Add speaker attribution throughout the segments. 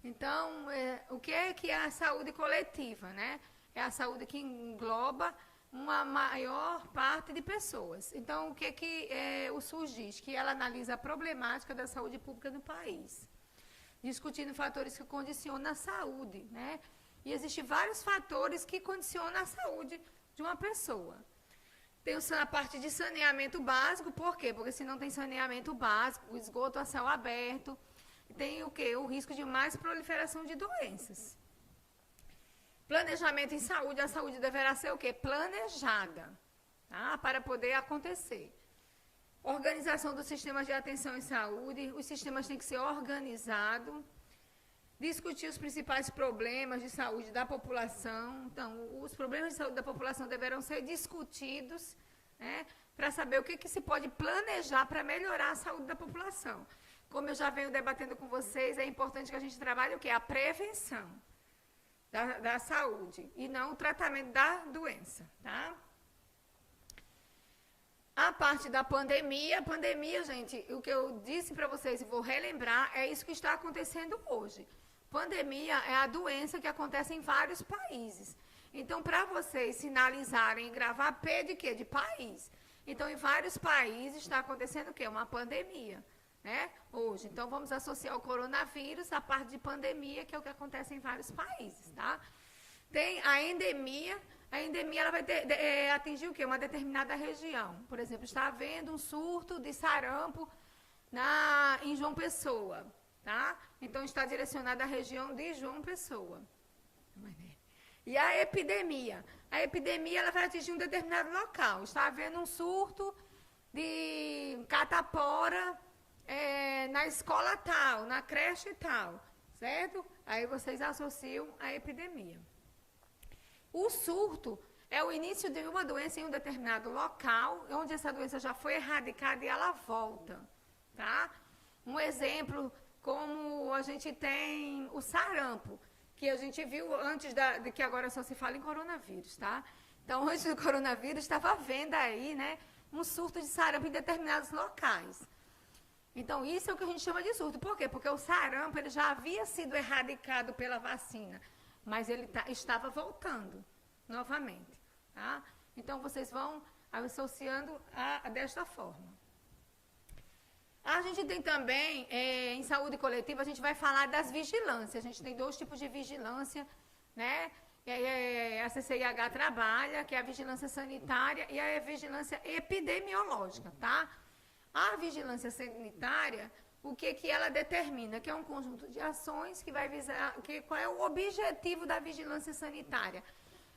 Speaker 1: Então, o que é a saúde coletiva, né? É a saúde que engloba uma maior parte de pessoas. Então, o SUS diz? Que ela analisa a problemática da saúde pública no país, discutindo fatores que condicionam a saúde, né? E existem vários fatores que condicionam a saúde de uma pessoa. Tem a parte de saneamento básico, por quê? Porque se não tem saneamento básico, o esgoto a céu aberto, tem o quê? O risco de mais proliferação de doenças. Planejamento em saúde, a saúde deverá ser o quê? Planejada, tá? Para poder acontecer. Organização dos sistemas de atenção em saúde, os sistemas têm que ser organizados. Discutir os principais problemas de saúde da população. Então, os problemas de saúde da população deverão ser discutidos, né, para saber o que se pode planejar para melhorar a saúde da população. Como eu já venho debatendo com vocês, é importante que a gente trabalhe o quê? A prevenção da saúde e não o tratamento da doença, tá? A parte da pandemia, gente, o que eu disse para vocês e vou relembrar, é isso que está acontecendo hoje. Pandemia é a doença que acontece em vários países. Então, para vocês sinalizarem e gravar P de quê? De país. Então, em vários países está acontecendo o quê? Uma pandemia, né? Hoje. Então, vamos associar o coronavírus à parte de pandemia, que é o que acontece em vários países, tá? Tem a endemia. A endemia ela vai atingir o quê? Uma determinada região. Por exemplo, está havendo um surto de sarampo em João Pessoa. Tá? Então, está direcionada à região de João Pessoa. E a epidemia? A epidemia ela vai atingir um determinado local. Está havendo um surto de catapora na escola tal, na creche tal, certo? Aí vocês associam a epidemia. O surto é o início de uma doença em um determinado local, onde essa doença já foi erradicada e ela volta, tá? Um exemplo, como a gente tem o sarampo, que a gente viu antes de que agora só se fala em coronavírus, tá? Então, antes do coronavírus, estava havendo aí, né, um surto de sarampo em determinados locais. Então, isso é o que a gente chama de surto. Por quê? Porque o sarampo ele já havia sido erradicado pela vacina, mas ele estava voltando novamente, tá? Então, vocês vão associando desta forma. A gente tem também, em saúde coletiva, a gente vai falar das vigilâncias. A gente tem 2 tipos de vigilância, né? A CCIH trabalha, que é a vigilância sanitária e a vigilância epidemiológica, tá? A vigilância sanitária, o que ela determina? Que é um conjunto de ações que vai visar... qual é o objetivo da vigilância sanitária?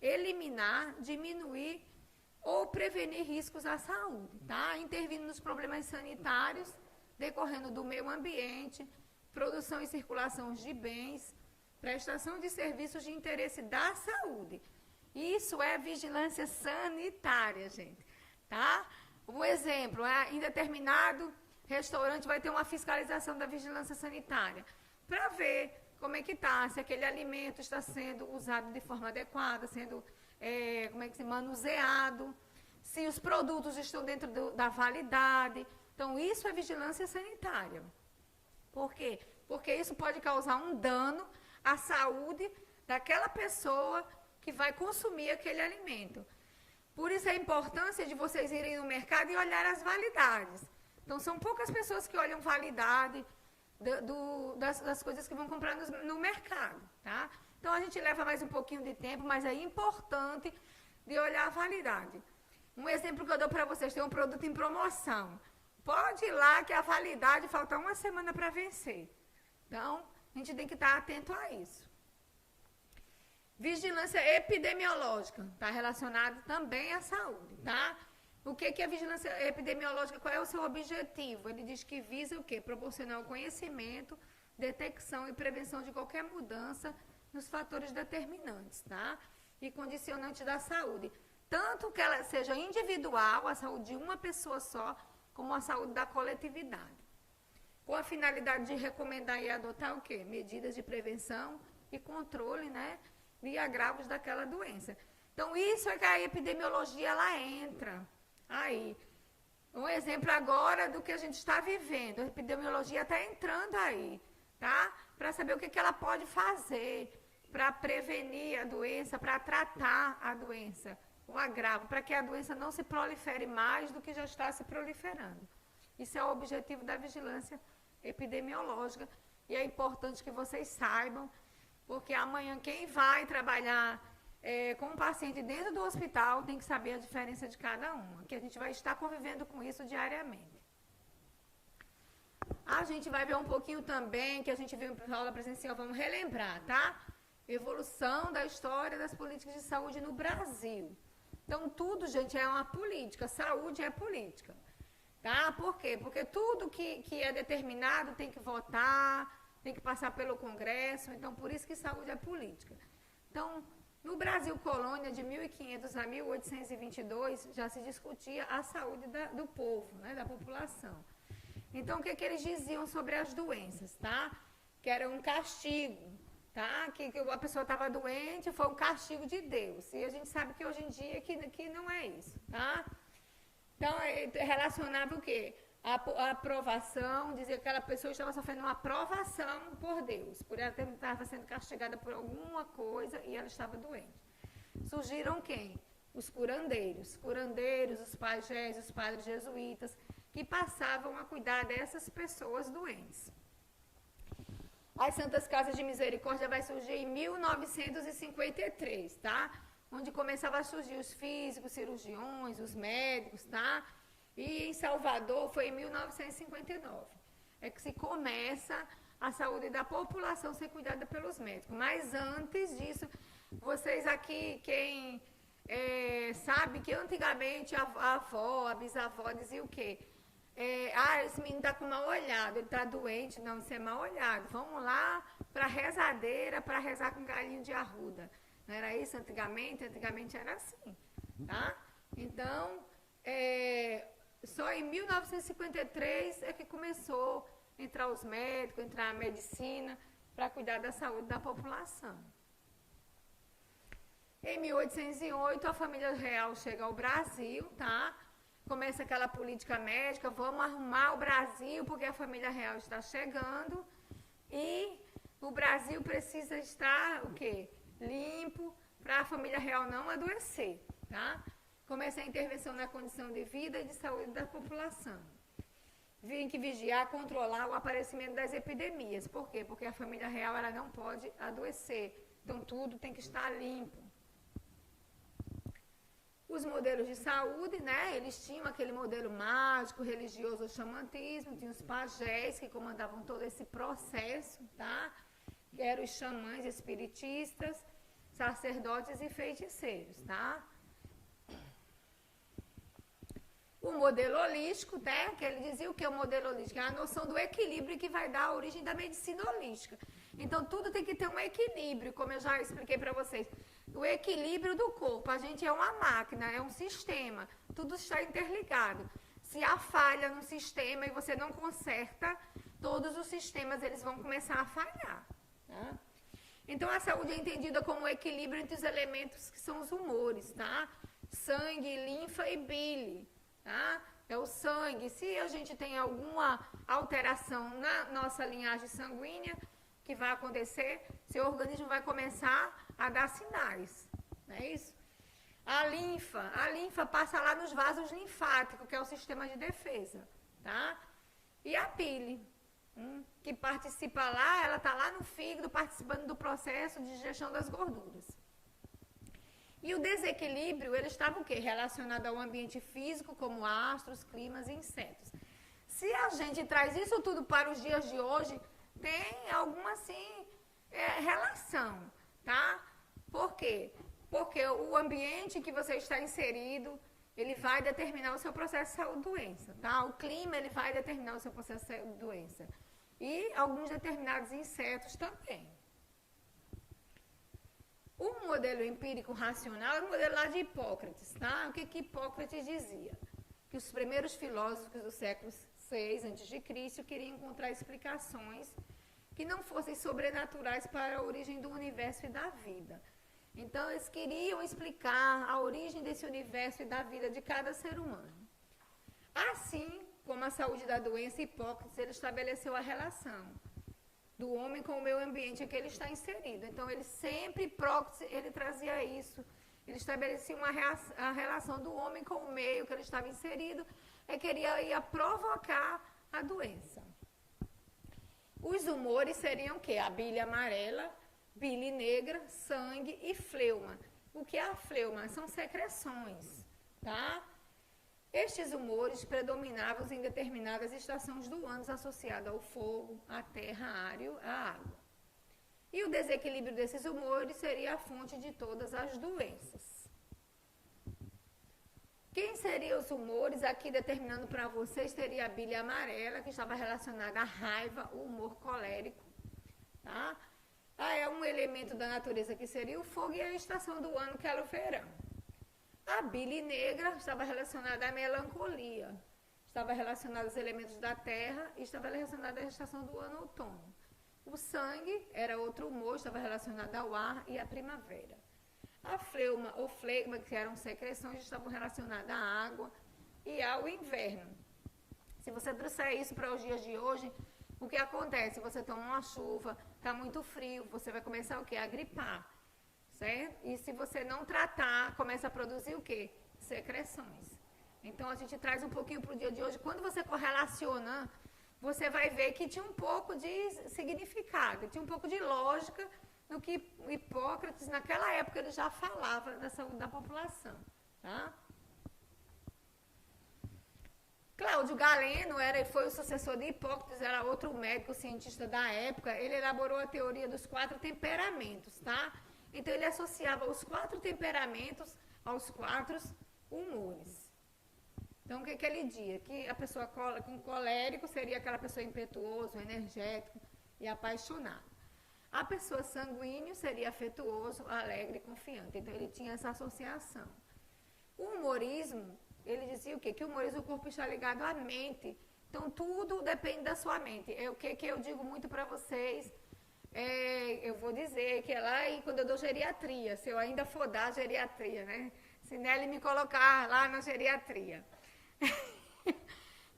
Speaker 1: Eliminar, diminuir ou prevenir riscos à saúde, tá? Intervindo nos problemas sanitários decorrendo do meio ambiente, produção e circulação de bens, prestação de serviços de interesse da saúde. Isso é vigilância sanitária, gente, tá? Um exemplo, em determinado restaurante vai ter uma fiscalização da vigilância sanitária para ver como é que está, se aquele alimento está sendo usado de forma adequada, sendo manuseado, se os produtos estão dentro da validade. Então, isso é vigilância sanitária. Por quê? Porque isso pode causar um dano à saúde daquela pessoa que vai consumir aquele alimento. Por isso a importância de vocês irem no mercado e olhar as validades. Então, são poucas pessoas que olham validade das coisas que vão comprar no mercado, tá? Então, a gente leva mais um pouquinho de tempo, mas é importante de olhar a validade. Um exemplo que eu dou para vocês, tem um produto em promoção. Pode ir lá que a validade falta 1 semana para vencer. Então, a gente tem que estar atento a isso. Vigilância epidemiológica, está relacionado também à saúde, tá? O que é vigilância epidemiológica? Qual é o seu objetivo? Ele diz que visa o quê? Proporcionar o conhecimento, detecção e prevenção de qualquer mudança nos fatores determinantes, tá? E condicionantes da saúde. Tanto que ela seja individual, a saúde de uma pessoa só, como a saúde da coletividade. Com a finalidade de recomendar e adotar o quê? Medidas de prevenção e controle, né, de agravos daquela doença. Então, isso é que a epidemiologia, ela entra aí. Um exemplo agora do que a gente está vivendo. A epidemiologia está entrando aí, tá? Para saber o que ela pode fazer para prevenir a doença, para tratar a doença, o agravo, para que a doença não se prolifere mais do que já está se proliferando. Isso é o objetivo da vigilância epidemiológica e é importante que vocês saibam, porque amanhã quem vai trabalhar com um paciente dentro do hospital tem que saber a diferença de cada uma, que a gente vai estar convivendo com isso diariamente. A gente vai ver um pouquinho também, que a gente viu em aula presencial, vamos relembrar, tá? Evolução da história das políticas de saúde no Brasil. Então, tudo, gente, é uma política, saúde é política. Tá? Por quê? Porque tudo que é determinado tem que votar, tem que passar pelo Congresso, então por isso que saúde é política. Então, no Brasil colônia, de 1500 a 1822, já se discutia a saúde do povo, né, da população. Então, o que eles diziam sobre as doenças, tá? Que era um castigo, tá? Que a pessoa estava doente, foi um castigo de Deus. E a gente sabe que hoje em dia que não é isso, tá? Então, relacionava o quê? A aprovação, dizia que aquela pessoa estava sofrendo uma aprovação por Deus, por ela estava sendo castigada por alguma coisa e ela estava doente. Surgiram quem? Os curandeiros, os pajés, os padres jesuítas, que passavam a cuidar dessas pessoas doentes. As Santas Casas de Misericórdia vai surgir em 1953, tá? Onde começavam a surgir os físicos, cirurgiões, os médicos, tá? E em Salvador foi em 1959. É que se começa a saúde da população ser cuidada pelos médicos. Mas antes disso, vocês aqui, quem sabe que antigamente a avó, a bisavó dizia o quê? Esse menino está com mal olhado, ele está doente. Não, isso é mal olhado. Vamos lá para a rezadeira, para rezar com galinho de arruda. Não era isso antigamente? Antigamente era assim, tá? Então, só em 1953 é que começou a entrar os médicos, entrar a medicina para cuidar da saúde da população. Em 1808, a família real chega ao Brasil, tá? Começa aquela política médica, vamos arrumar o Brasil porque a família real está chegando e o Brasil precisa estar, o quê? Limpo, para a família real não adoecer, tá? Começa a intervenção na condição de vida e de saúde da população. Tem que vigiar, controlar o aparecimento das epidemias. Por quê? Porque a família real ela não pode adoecer. Então, tudo tem que estar limpo. Os modelos de saúde, né? Eles tinham aquele modelo mágico, religioso, o xamanismo, tinha os pajés que comandavam todo esse processo, tá? Que eram os xamãs espiritistas, sacerdotes e feiticeiros, tá? O modelo holístico, né? Que ele dizia o que é o modelo holístico? É a noção do equilíbrio que vai dar a origem da medicina holística. Então, tudo tem que ter um equilíbrio, como eu já expliquei para vocês. O equilíbrio do corpo. A gente é uma máquina, é um sistema. Tudo está interligado. Se há falha no sistema e você não conserta, todos os sistemas eles vão começar a falhar. Tá? Então, a saúde é entendida como o equilíbrio entre os elementos que são os humores, tá? Sangue, linfa e bile, tá? É o sangue. Se a gente tem alguma alteração na nossa linhagem sanguínea, que vai acontecer, seu organismo vai começar a dar sinais, não é isso? A linfa passa lá nos vasos linfáticos, que é o sistema de defesa, tá? E a bile, que participa lá, ela está lá no fígado, participando do processo de digestão das gorduras. E o desequilíbrio, ele estava o quê? Relacionado ao ambiente físico, como astros, climas e insetos. Se a gente traz isso tudo para os dias de hoje, tem alguma, assim, relação, tá? Por quê? Porque o ambiente que você está inserido, ele vai determinar o seu processo de saúde-doença, tá? O clima, ele vai determinar o seu processo de saúde-doença. E alguns determinados insetos também. O modelo empírico racional é o modelo lá de Hipócrates, tá? O que Hipócrates dizia? Que os primeiros filósofos do século VI a.C. queriam encontrar explicações que não fossem sobrenaturais para a origem do universo e da vida. Então, eles queriam explicar a origem desse universo e da vida de cada ser humano. Assim como a saúde da doença, Hipócrates ele estabeleceu a relação do homem com o meio ambiente em que ele está inserido. Então, ele sempre ele trazia isso. Ele estabelecia a relação do homem com o meio que ele estava inserido, que ele ia provocar a doença. Os humores seriam o quê? A bile amarela, bile negra, sangue e fleuma. O que é a fleuma? São secreções, tá? Estes humores predominavam em determinadas estações do ano associadas ao fogo, à terra, à área, à água. E o desequilíbrio desses humores seria a fonte de todas as doenças. Quem seriam os humores? Aqui determinando para vocês, teria a bile amarela, que estava relacionada à raiva, o humor colérico. Tá? É um elemento da natureza que seria o fogo e a estação do ano, que era o verão. A bile negra estava relacionada à melancolia, estava relacionada aos elementos da terra e estava relacionada à estação do ano outono. O sangue era outro humor, estava relacionado ao ar e à primavera. A fleuma ou flegma, que eram secreções, estavam relacionadas à água e ao inverno. Se você trouxer isso para os dias de hoje, o que acontece? Você toma uma chuva, está muito frio, você vai começar o quê? A gripar, certo? E se você não tratar, começa a produzir o quê? Secreções. Então, a gente traz um pouquinho para o dia de hoje. Quando você correlaciona, você vai ver que tinha um pouco de significado, tinha um pouco de lógica no que Hipócrates, naquela época, ele já falava da saúde da população. Tá? Cláudio Galeno foi o sucessor de Hipócrates, era outro médico cientista da época. Ele elaborou a teoria dos 4 temperamentos, tá? Então, ele associava os 4 temperamentos aos 4 humores. Então, o que ele dizia? Que a pessoa com colérico seria aquela pessoa impetuoso, energético e apaixonado. A pessoa sanguíneo seria afetuoso, alegre e confiante. Então, ele tinha essa associação. O humorismo, ele dizia o quê? Que o humorismo, o corpo está ligado à mente. Então, tudo depende da sua mente. É o que eu digo muito para vocês. Eu vou dizer que é lá e quando eu dou geriatria, se eu ainda for dar geriatria, né? Se Nelly me colocar lá na geriatria.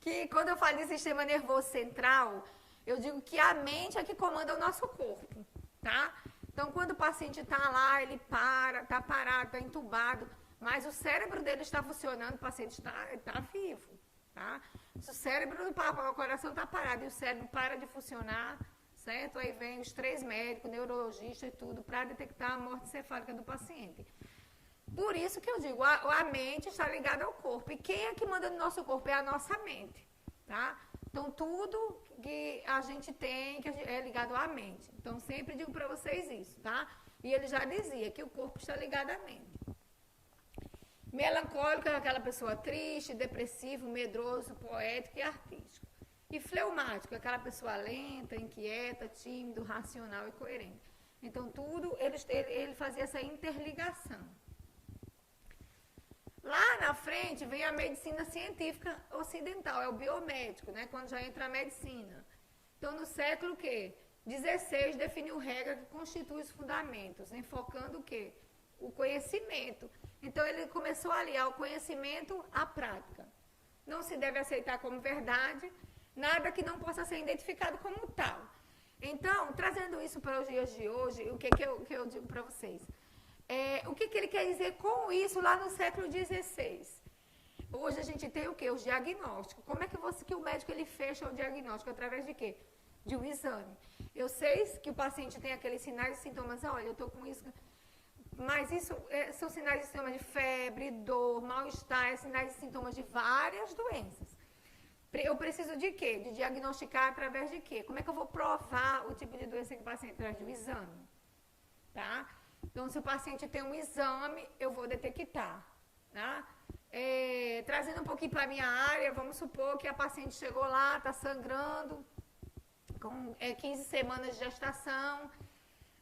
Speaker 1: Que quando eu falo de sistema nervoso central, eu digo que a mente é que comanda o nosso corpo, tá? Então, quando o paciente está lá, ele está parado, está entubado, mas o cérebro dele está funcionando, o paciente está vivo, tá? Se o cérebro, o coração está parado e o cérebro para de funcionar, certo? Aí vem os 3 médicos, neurologista e tudo, para detectar a morte encefálica do paciente. Por isso que eu digo, a mente está ligada ao corpo. E quem é que manda no nosso corpo? É a nossa mente, tá? Então, tudo que a gente tem que é ligado à mente. Então, sempre digo para vocês isso, tá? E ele já dizia que o corpo está ligado à mente. Melancólico é aquela pessoa triste, depressivo, medroso, poético e artístico. E fleumático é aquela pessoa lenta, inquieta, tímido, racional e coerente. Então, tudo, ele fazia essa interligação. Lá na frente vem a medicina científica ocidental, é o biomédico, né? Quando já entra a medicina. Então, no século o quê? 16 definiu regra que constitui os fundamentos, enfocando o quê? O conhecimento. Então, ele começou a aliar o conhecimento à prática. Não se deve aceitar como verdade nada que não possa ser identificado como tal. Então, trazendo isso para os dias de hoje, o que eu digo para vocês? O que ele quer dizer com isso lá no século XVI? Hoje a gente tem o quê? Os diagnósticos. Como é que o médico ele fecha o diagnóstico? Através de quê? De um exame. Eu sei que o paciente tem aqueles sinais e sintomas. Olha, eu estou com isso. Mas isso são sinais e sintomas de febre, dor, mal-estar, sinais e sintomas de várias doenças. Eu preciso de quê? De diagnosticar através de quê? Como é que eu vou provar o tipo de doença que o paciente traz de um exame? Tá? Então, se o paciente tem um exame, eu vou detectar. Tá? Trazendo um pouquinho para a minha área, vamos supor que a paciente chegou lá, está sangrando, com 15 semanas de gestação,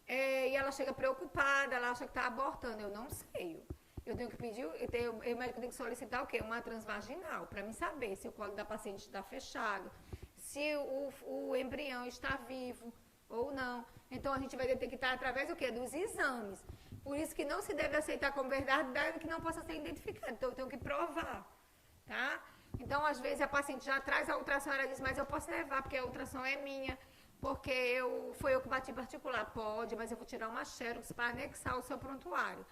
Speaker 1: e ela chega preocupada, ela acha que está abortando. Eu não sei. Eu tenho que pedir, o médico tem que solicitar o quê? Uma transvaginal, para mim saber se o colo da paciente está fechado, se o embrião está vivo ou não. Então, a gente vai detectar através do quê? Dos exames. Por isso que não se deve aceitar como verdade nada que não possa ser identificado. Então, eu tenho que provar, tá? Então, às vezes, a paciente já traz a ultrassom, ela diz, mas eu posso levar, porque a ultrassom é minha. porque foi eu que bati particular. Pode, mas eu vou tirar uma xerox para anexar o seu prontuário.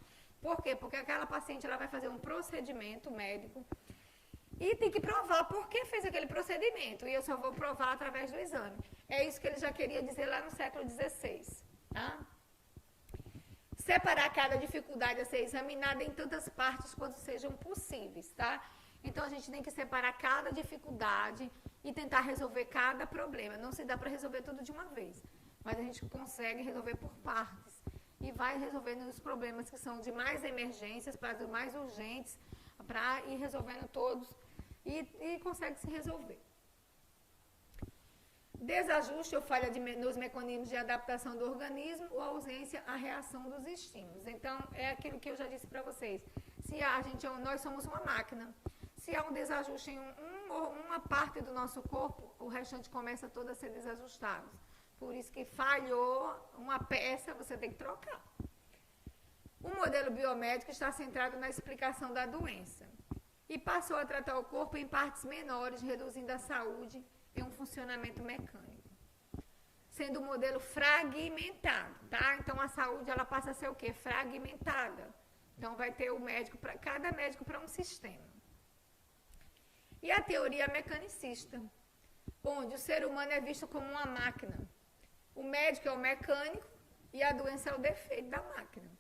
Speaker 1: Por quê? Porque aquela paciente ela vai fazer um procedimento médico e tem que provar por que fez aquele procedimento. E eu só vou provar através do exame. É isso que ele já queria dizer lá no século XVI. Tá? Separar cada dificuldade a ser examinada em tantas partes quanto sejam possíveis, tá? Então, a gente tem que separar cada dificuldade e tentar resolver cada problema. Não se dá para resolver tudo de uma vez, mas a gente consegue resolver por partes. E vai resolvendo os problemas que são de mais emergências para os mais urgentes, para ir resolvendo todos e consegue se resolver. Desajuste ou falha nos mecanismos de adaptação do organismo ou ausência à reação dos estímulos. Então, é aquilo que eu já disse para vocês. Se nós somos uma máquina. Se há um desajuste em uma parte do nosso corpo, o restante começa todo a ser desajustado. Por isso que falhou uma peça, você tem que trocar. O modelo biomédico está centrado na explicação da doença e passou a tratar o corpo em partes menores, reduzindo a saúde em um funcionamento mecânico, sendo um modelo fragmentado, tá? Então a saúde ela passa a ser o quê? Fragmentada. Então vai ter o médico para cada médico para um sistema. E a teoria mecanicista, onde o ser humano é visto como uma máquina. O médico é o mecânico e a doença é o defeito da máquina.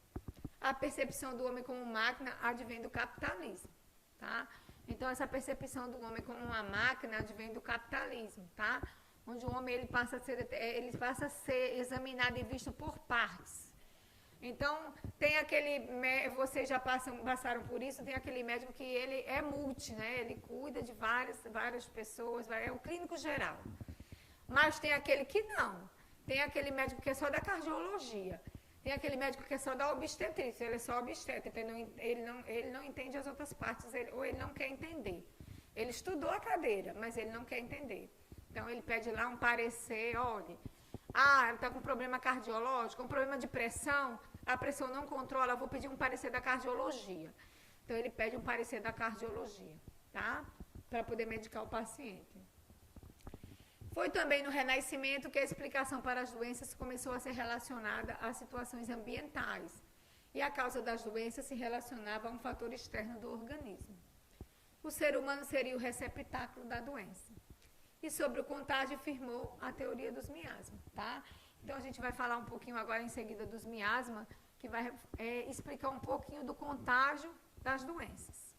Speaker 1: A percepção do homem como máquina advém do capitalismo, tá? Então, essa percepção do homem como uma máquina advém do capitalismo, tá? Onde o homem ele passa a ser examinado e visto por partes. Então, tem aquele, vocês já passaram por isso, tem aquele médico que ele é multi, né? Ele cuida de várias pessoas, é um clínico geral. Mas tem aquele que não. Tem aquele médico que é só da cardiologia. Tem aquele médico que é só da obstetrícia, ele é só obstetra, ele não entende as outras partes, ou ele não quer entender. Ele estudou a cadeira, mas ele não quer entender. Então, ele pede lá um parecer, olha, ele está com problema cardiológico, um problema de pressão, a pressão não controla, vou pedir um parecer da cardiologia. Então, ele pede um parecer da cardiologia, tá? Para poder medicar o paciente. Foi também no Renascimento que a explicação para as doenças começou a ser relacionada a situações ambientais. E a causa das doenças se relacionava a um fator externo do organismo. O ser humano seria o receptáculo da doença. E sobre o contágio firmou a teoria dos miasmas, tá? Então a gente vai falar um pouquinho agora em seguida dos miasmas, que vai explicar um pouquinho do contágio das doenças.